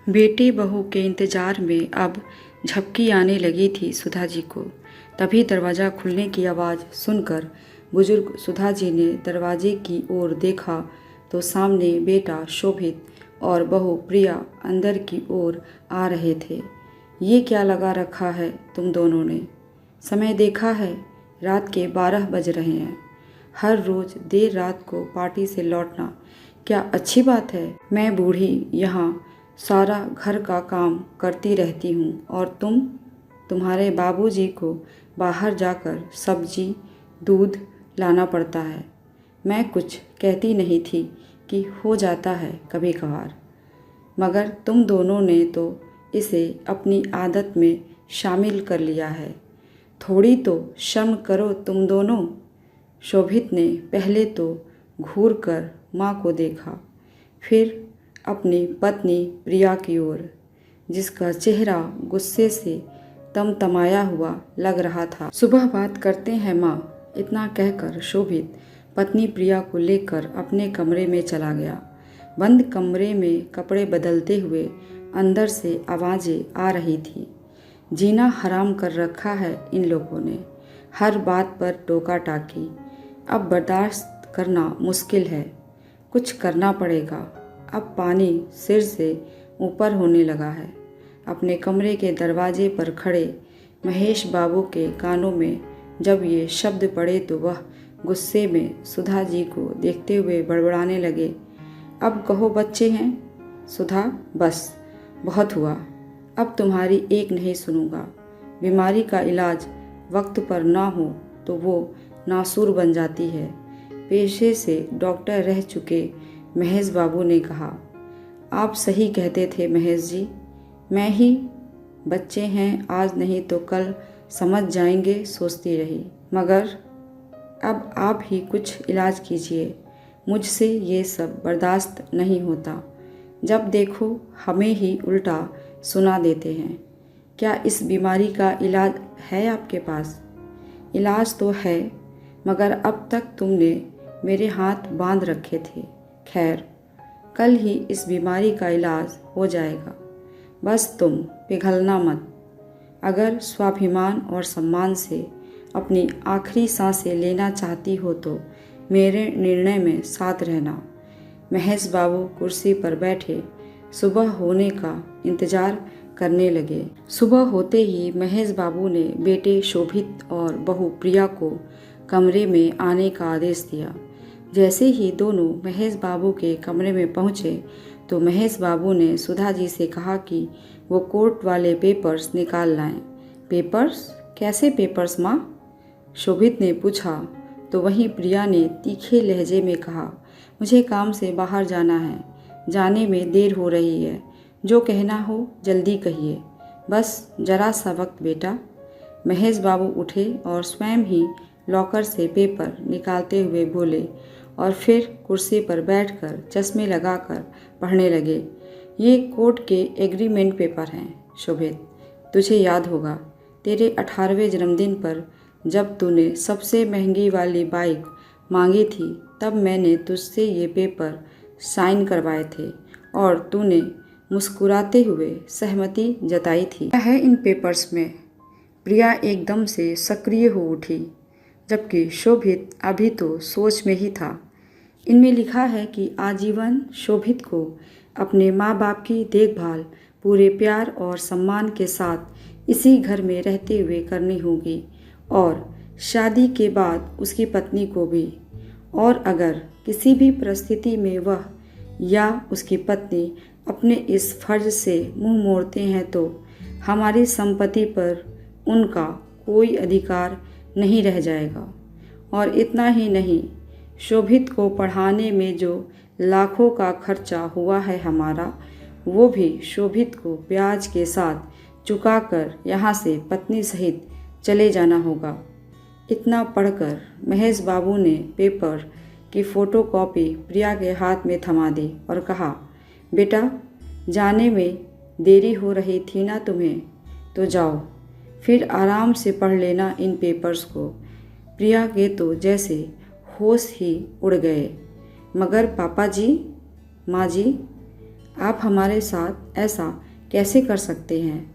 बेटे बहू के इंतजार में अब झपकी आने लगी थी सुधा जी को। तभी दरवाज़ा खुलने की आवाज़ सुनकर बुजुर्ग सुधा जी ने दरवाजे की ओर देखा तो सामने बेटा शोभित और बहू प्रिया अंदर की ओर आ रहे थे। ये क्या लगा रखा है तुम दोनों ने? समय देखा है, रात के 12 बज रहे हैं। हर रोज़ देर रात को पार्टी से लौटना क्या अच्छी बात है? मैं बूढ़ी यहाँ सारा घर का काम करती रहती हूँ और तुम्हारे बाबूजी को बाहर जाकर सब्जी दूध लाना पड़ता है। मैं कुछ कहती नहीं थी कि हो जाता है कभी कभार, मगर तुम दोनों ने तो इसे अपनी आदत में शामिल कर लिया है। थोड़ी तो शर्म करो तुम दोनों। शोभित ने पहले तो घूरकर माँ को देखा, फिर अपनी पत्नी प्रिया की ओर, जिसका चेहरा गुस्से से तमतमाया हुआ लग रहा था। सुबह बात करते हैं माँ, इतना कहकर शोभित पत्नी प्रिया को लेकर अपने कमरे में चला गया। बंद कमरे में कपड़े बदलते हुए अंदर से आवाज़ें आ रही थी। जीना हराम कर रखा है इन लोगों ने, हर बात पर टोका टाकी। अब बर्दाश्त करना मुश्किल है, कुछ करना पड़ेगा। अब पानी सिर से ऊपर होने लगा है। अपने कमरे के दरवाजे पर खड़े महेश बाबू के कानों में जब ये शब्द पड़े तो वह गुस्से में सुधा जी को देखते हुए बड़बड़ाने लगे। अब कहो बच्चे हैं। सुधा, बस बहुत हुआ, अब तुम्हारी एक नहीं सुनूंगा। बीमारी का इलाज वक्त पर ना हो तो वो नासूर बन जाती है। पेशे से डॉक्टर रह चुके महेश बाबू ने कहा। आप सही कहते थे महेश जी, मैं ही बच्चे हैं आज नहीं तो कल समझ जाएंगे सोचती रही, मगर अब आप ही कुछ इलाज कीजिए। मुझसे ये सब बर्दाश्त नहीं होता। जब देखो हमें ही उल्टा सुना देते हैं। क्या इस बीमारी का इलाज है आपके पास? इलाज तो है, मगर अब तक तुमने मेरे हाथ बांध रखे थे। खैर, कल ही इस बीमारी का इलाज हो जाएगा। बस तुम पिघलना मत। अगर स्वाभिमान और सम्मान से अपनी आखिरी सांसें लेना चाहती हो तो मेरे निर्णय में साथ रहना। महेश बाबू कुर्सी पर बैठे सुबह होने का इंतजार करने लगे। सुबह होते ही महेश बाबू ने बेटे शोभित और बहू प्रिया को कमरे में आने का आदेश दिया। जैसे ही दोनों महेश बाबू के कमरे में पहुँचे तो महेश बाबू ने सुधा जी से कहा कि वो कोर्ट वाले पेपर्स निकाल लाएं। पेपर्स? कैसे पेपर्स माँ? शोभित ने पूछा तो वहीं प्रिया ने तीखे लहजे में कहा, मुझे काम से बाहर जाना है, जाने में देर हो रही है। जो कहना हो जल्दी कहिए, बस जरा सा वक्त बेटा। महेश बाबू उठे और स्वयं ही लॉकर से पेपर निकालते हुए बोले और फिर कुर्सी पर बैठकर चश्मे लगाकर पढ़ने लगे। ये कोर्ट के एग्रीमेंट पेपर हैं शोभित। तुझे याद होगा तेरे 18वें जन्मदिन पर जब तूने सबसे महंगी वाली बाइक मांगी थी, तब मैंने तुझसे ये पेपर साइन करवाए थे और तूने मुस्कुराते हुए सहमति जताई थी। क्या है इन पेपर्स में? प्रिया एकदम से सक्रिय हो उठी, जबकि शोभित अभी तो सोच में ही था। इनमें लिखा है कि आजीवन शोभित को अपने माँ बाप की देखभाल पूरे प्यार और सम्मान के साथ इसी घर में रहते हुए करनी होगी और शादी के बाद उसकी पत्नी को भी। और अगर किसी भी परिस्थिति में वह या उसकी पत्नी अपने इस फर्ज से मुंह मोड़ते हैं तो हमारी संपत्ति पर उनका कोई अधिकार नहीं रह जाएगा। और इतना ही नहीं, शोभित को पढ़ाने में जो लाखों का खर्चा हुआ है हमारा, वो भी शोभित को ब्याज के साथ चुकाकर यहाँ से पत्नी सहित चले जाना होगा। इतना पढ़कर महेश बाबू ने पेपर की फ़ोटोकॉपी प्रिया के हाथ में थमा दी और कहा, बेटा जाने में देरी हो रही थी ना तुम्हें, तो जाओ फिर आराम से पढ़ लेना इन पेपर्स को। प्रिया के तो जैसे होश ही उड़ गए। मगर पापा जी, माँ जी, आप हमारे साथ ऐसा कैसे कर सकते हैं?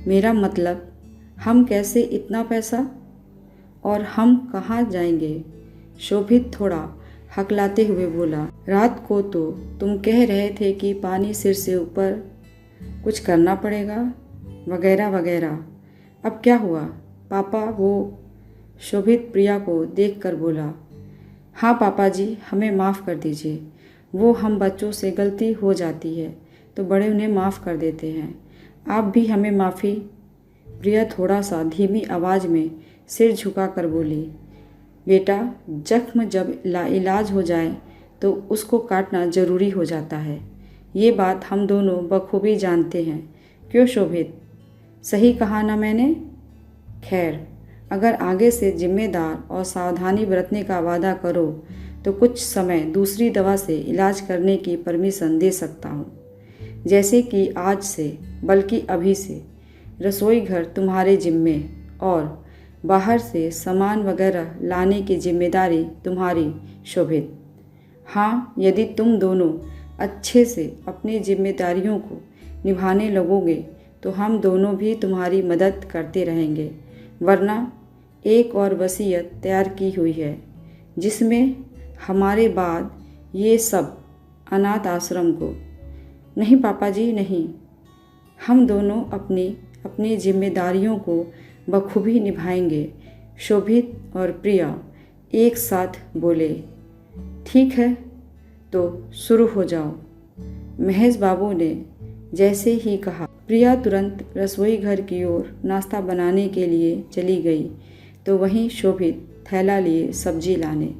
मेरा मतलब, हम कैसे इतना पैसा? और हम कहाँ जाएंगे? शोभित थोड़ा हकलाते हुए बोला। रात को तो तुम कह रहे थे कि पानी सिर से ऊपर, कुछ करना पड़ेगा, वगैरह वगैरह। अब क्या हुआ पापा? वो शोभित प्रिया को देखकर बोला। हाँ पापा जी, हमें माफ़ कर दीजिए। वो हम बच्चों से गलती हो जाती है तो बड़े उन्हें माफ़ कर देते हैं। आप भी हमें माफ़ी। प्रिया थोड़ा सा धीमी आवाज़ में सिर झुका कर बोली। बेटा, जख्म जब इलाज हो जाए तो उसको काटना ज़रूरी हो जाता है। ये बात हम दोनों बखूबी जानते हैं। क्यों शोभित, सही कहा ना मैंने? खैर, अगर आगे से जिम्मेदार और सावधानी बरतने का वादा करो तो कुछ समय दूसरी दवा से इलाज करने की परमिशन दे सकता हूँ। जैसे कि आज से, बल्कि अभी से रसोई घर तुम्हारे जिम्मे और बाहर से सामान वगैरह लाने की जिम्मेदारी तुम्हारी शोभित। हाँ, यदि तुम दोनों अच्छे से अपनी जिम्मेदारियों को निभाने लगोगे तो हम दोनों भी तुम्हारी मदद करते रहेंगे। वरना एक और वसीयत तैयार की हुई है जिसमें हमारे बाद ये सब अनाथ आश्रम को। नहीं पापा जी, नहीं। हम दोनों अपनी जिम्मेदारियों को बखूबी निभाएंगे। शोभित और प्रिया एक साथ बोले। ठीक है, तो शुरू हो जाओ। महेश बाबू ने जैसे ही कहा, प्रिया तुरंत रसोई घर की ओर नाश्ता बनाने के लिए चली गई तो वहीं शोभित थैला लिए सब्जी लाने।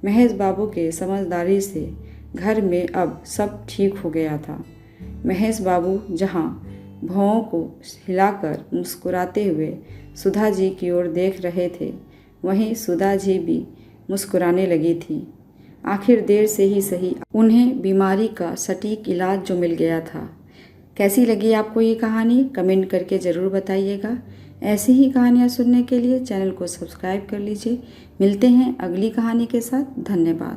महेश बाबू के समझदारी से घर में अब सब ठीक हो गया था। महेश बाबू जहाँ भौं को हिलाकर मुस्कुराते हुए सुधा जी की ओर देख रहे थे, वहीं सुधा जी भी मुस्कुराने लगी थी। आखिर देर से ही सही उन्हें बीमारी का सटीक इलाज जो मिल गया था। कैसी लगी आपको ये कहानी? कमेंट करके ज़रूर बताइएगा। ऐसी ही कहानियाँ सुनने के लिए चैनल को सब्सक्राइब कर लीजिए। मिलते हैं अगली कहानी के साथ। धन्यवाद।